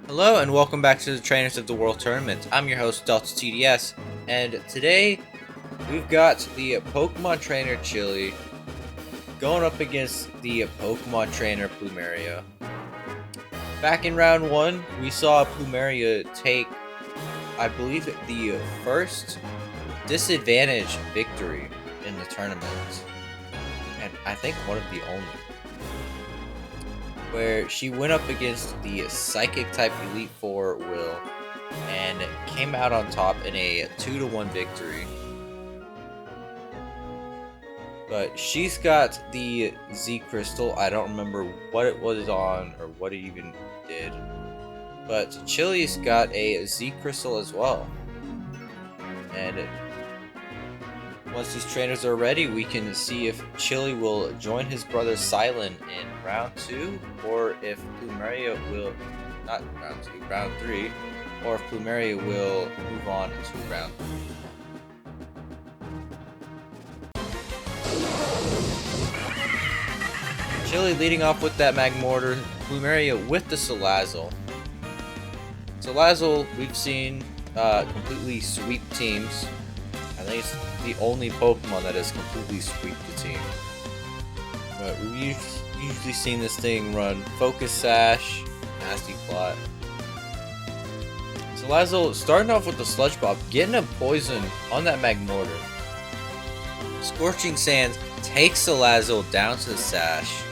Hello and welcome back to the Trainers of the World Tournament. I'm your host DeltaTDS, and today we've got the Pokemon Trainer Chili going up against the Pokemon Trainer Plumeria. Back in round 1, we saw Plumeria take, I believe, the first disadvantage victory in the tournament, and I think one of the only, where she went up against the Psychic type Elite Four Will and came out on top in a 2-1 victory. But she's got the Z Crystal. I don't remember what it was on or what it even did. But Chili's got a Z Crystal as well. And once these trainers are ready, we can see if Chili will join his brother Silent in round 2, or if Plumeria will, not round 2, round 3, or if Plumeria will move on to round 3. Chili leading off with that Magmortar, Plumeria with the Salazzle. Salazzle, we've seen completely sweep teams. I think it's the only Pokemon that has completely sweeped the team. But we've usually seen this thing run Focus Sash, Nasty Plot. Salazzle starting off with the Sludge Bomb, getting a poison on that Magmortar. Scorching Sands takes Salazzle down to the Sash.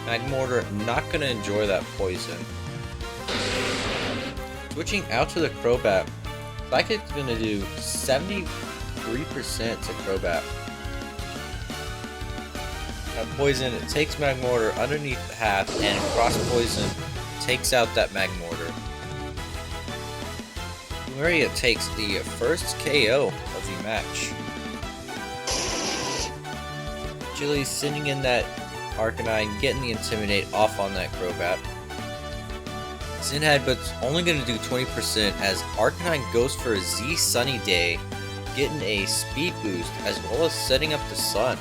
Magmortar not going to enjoy that poison. Switching out to the Crobat. Psychic's going to do 73% to Crobat. That poison takes Magmortar underneath the half, and Cross Poison takes out that Magmortar. Plumeria takes the first KO of the match. Chili's sending in that Arcanine, getting the Intimidate off on that Crobat. Zen Headbutt's only going to do 20% as Arcanine goes for a Z Sunny Day, getting a speed boost as well as setting up the sun.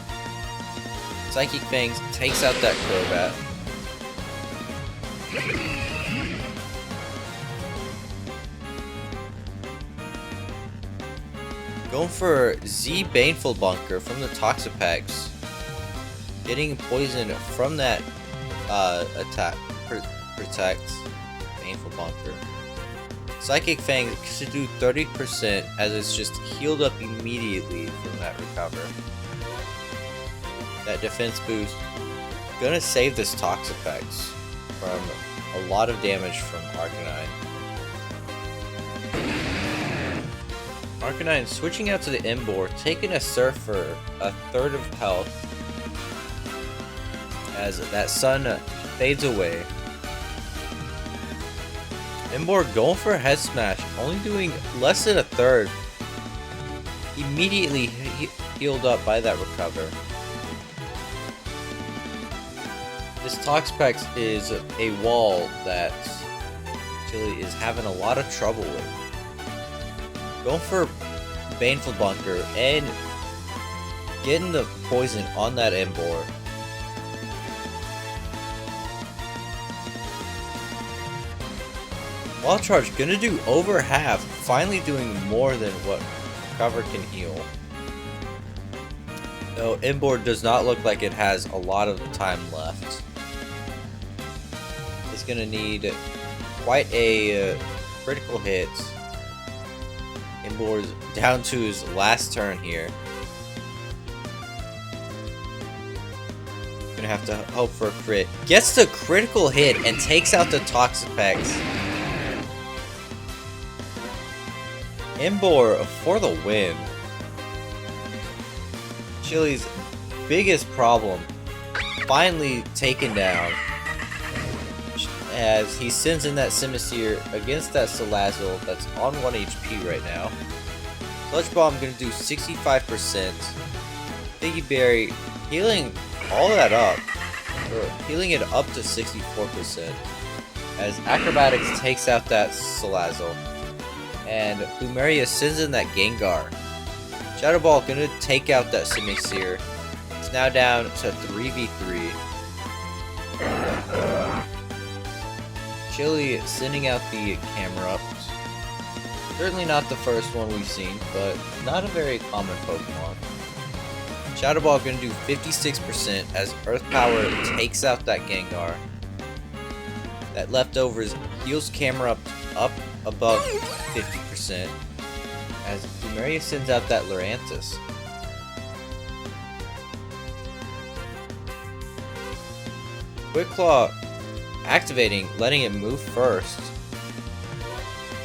Psychic Fangs takes out that Crobat. Going for Z Baneful Bunker from the Toxapex, getting poison from that attack protects. Baneful Bunker. Psychic Fang should do 30% as it's just healed up immediately from that recover. That defense boost gonna save this Toxapex from a lot of damage from Arcanine. Arcanine switching out to the Emboar, taking a Surfer, a third of health as that sun fades away. Emboar going for a Head Smash, only doing less than a third. Immediately healed up by that recover. This Toxapex is a wall that Chili is having a lot of trouble with. Going for Baneful Bunker and getting the poison on that Emboar. Wall Charge gonna do over half, finally doing more than what cover can heal. Though Emboar does not look like it has a lot of time left. It's gonna need quite a critical hit. Emboar's down to his last turn here. Gonna have to hope for a crit. Gets the critical hit and takes out the Toxapex. Emboar for the win. Chili's biggest problem finally taken down as he sends in that Simisear against that Salazzle that's on 1 HP right now. Sludge Bomb gonna do 65%. Piggy Berry healing all that up, or healing it up to 64% as Acrobatics takes out that Salazzle. And Plumeria sends in that Gengar. Shadow Ball gonna take out that Simisear. It's now down to 3v3. Chili sending out the camera ups. Certainly not the first one we've seen, but not a very common Pokemon. Shadow Ball gonna do 56% as Earth Power takes out that Gengar. That leftovers heals camera up above 50% as Plumeria sends out that Lurantis. Quick Claw activating, letting it move first.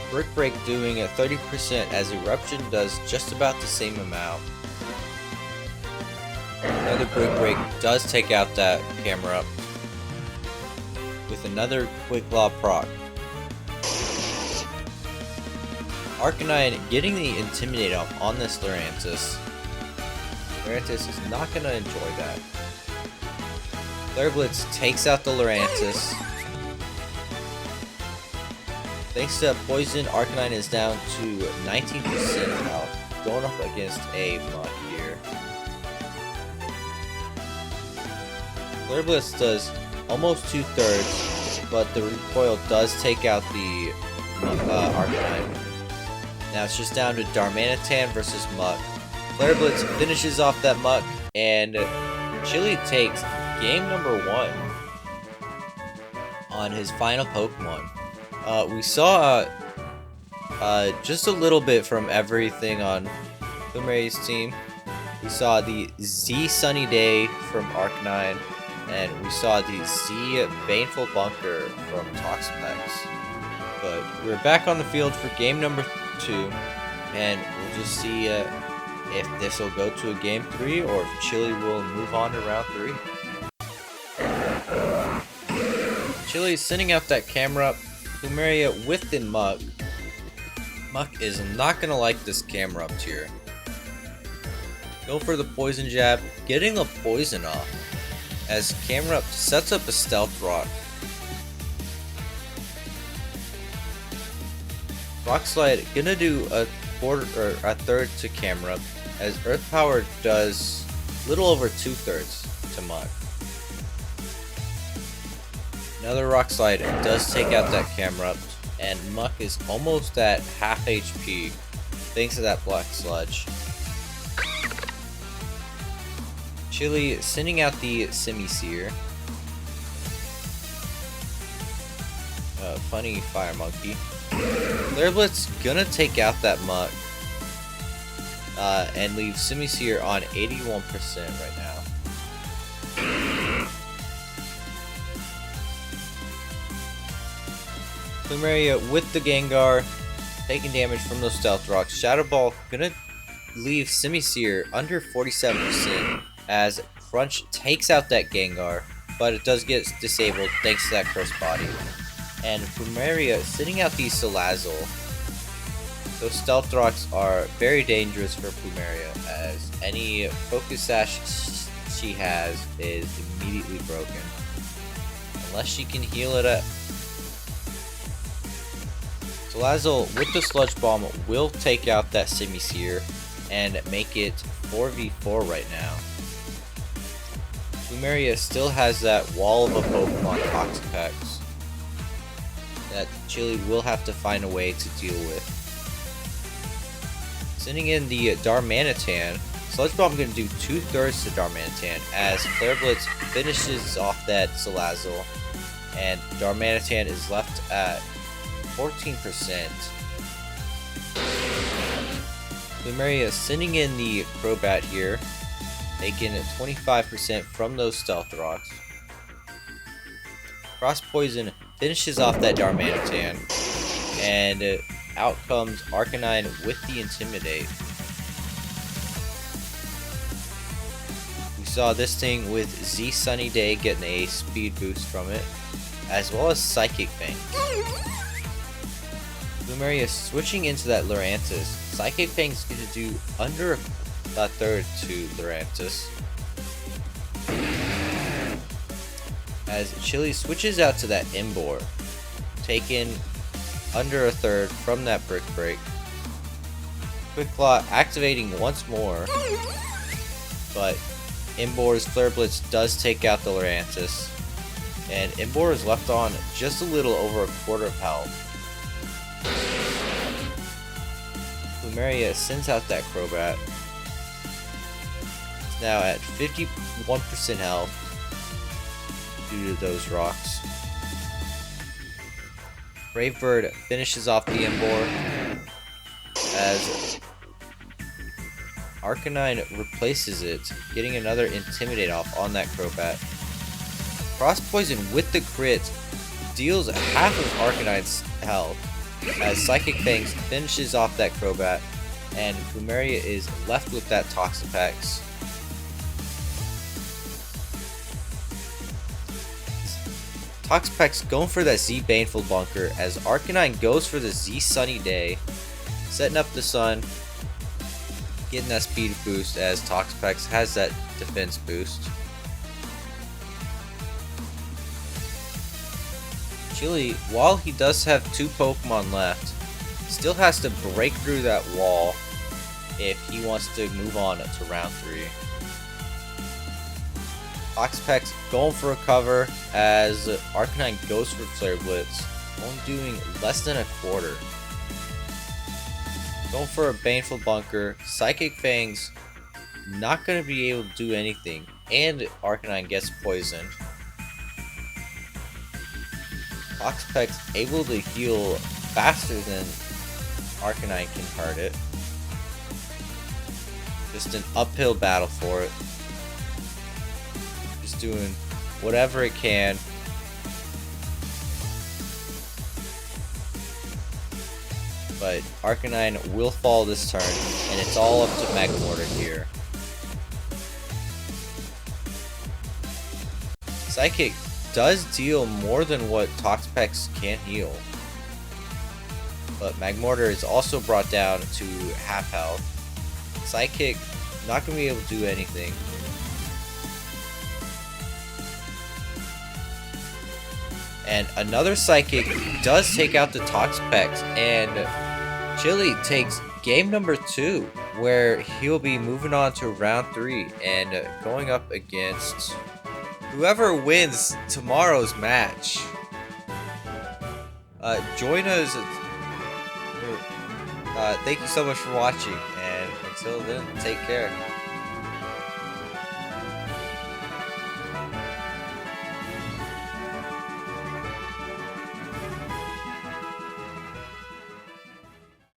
Brick Break doing a 30% as Eruption does just about the same amount. Another Brick Break does take out that camera up with another Quick Claw proc. Arcanine getting the Intimidate off on this Lurantis. Lurantis is not going to enjoy that. Flare Blitz takes out the Lurantis. Thanks to Poison, Arcanine is down to 19% health, going up against a Mud here. Flare Blitz does almost 2/3, but the recoil does take out the Arcanine. Now it's just down to Darmanitan versus Muck. Flare Blitz finishes off that Muck, and Chili takes game number 1 on his final Pokemon. We saw just a little bit from everything on Plumeria's team. We saw the Z Sunny Day from Arcanine, and we saw the Z Baneful Bunker from Toxapex. But we're back on the field for game number 2, and we'll just see if this will go to a game 3 or if Chili will move on to round 3. Chili is sending out that camera up. Plumeria with the Muck. Muck is not going to like this camera up tier. Go for the Poison Jab, getting the poison off as camera up sets up a Stealth Rock. Rock Slide gonna do a quarter or a third to camera up as Earth Power does a little over 2/3 to Muck. Another Rock Slide does take out that camera up, and Muck is almost at half HP thanks to that Black Sludge. Chili sending out the Simisear. Funny Fire Monkey. Flare Blitz gonna take out that Muck and leave Simisear on 81% right now. Plumeria with the Gengar, taking damage from those Stealth Rocks. Shadow Ball gonna leave Simisear under 47% as Crunch takes out that Gengar, but it does get disabled thanks to that Cursed Body. And Plumeria sitting out the Salazzle. Those Stealth Rocks are very dangerous for Plumeria as any Focus Sash she has is immediately broken. Unless she can heal it up. Salazzle with the Sludge Bomb will take out that Simisear and make it 4v4 right now. Plumeria still has that wall of a Pokemon Toxapex that Chili will have to find a way to deal with. Sending in the Darmanitan, Sludge Bomb going to do 2/3 to Darmanitan as Flare Blitz finishes off that Salazzle, and Darmanitan is left at 14%. Plumeria sending in the Crobat here, taking 25% from those Stealth Rocks. Cross Poison finishes off that Darmanitan, and out comes Arcanine with the Intimidate. We saw this thing with Z Sunny Day getting a speed boost from it, as well as Psychic Fang. Plumeria switching into that Lurantis. Psychic Fang's going to do under a third to Lurantis. As Chili switches out to that Imbor, taking under a third from that Brick Break. Quick Claw activating once more, but Imbor's Flare Blitz does take out the Lurantis. And Imbor is left on just a little over a quarter of health. Plumeria sends out that Crobat. It's now at 51% health due to those rocks. Brave Bird finishes off the Imbor as Arcanine replaces it, getting another Intimidate off on that Crobat. Cross Poison with the crit deals half of Arcanine's health as Psychic Fangs finishes off that Crobat, and Plumeria is left with that Toxapex. Toxapex going for that Z Baneful Bunker as Arcanine goes for the Z Sunny Day, setting up the sun, getting that speed boost as Toxapex has that defense boost. Chili, while he does have 2 Pokemon left, still has to break through that wall if he wants to move on to round 3. Toxapex going for a cover as Arcanine goes for Flare Blitz, only doing less than a quarter. Going for a Baneful Bunker, Psychic Fangs not going to be able to do anything, and Arcanine gets poisoned. Toxapex able to heal faster than Arcanine can hurt it. Just an uphill battle for it. Just doing whatever it can. But Arcanine will fall this turn, and it's all up to Magmortar here. Psychic does deal more than what Toxapex can heal, but Magmortar is also brought down to half health. Psychic not going to be able to do anything. And another Psychic does take out the Toxapex, and Chili takes game number 2, where he'll be moving on to round 3 and going up against whoever wins tomorrow's match. Join us. Thank you so much for watching, and until then, take care.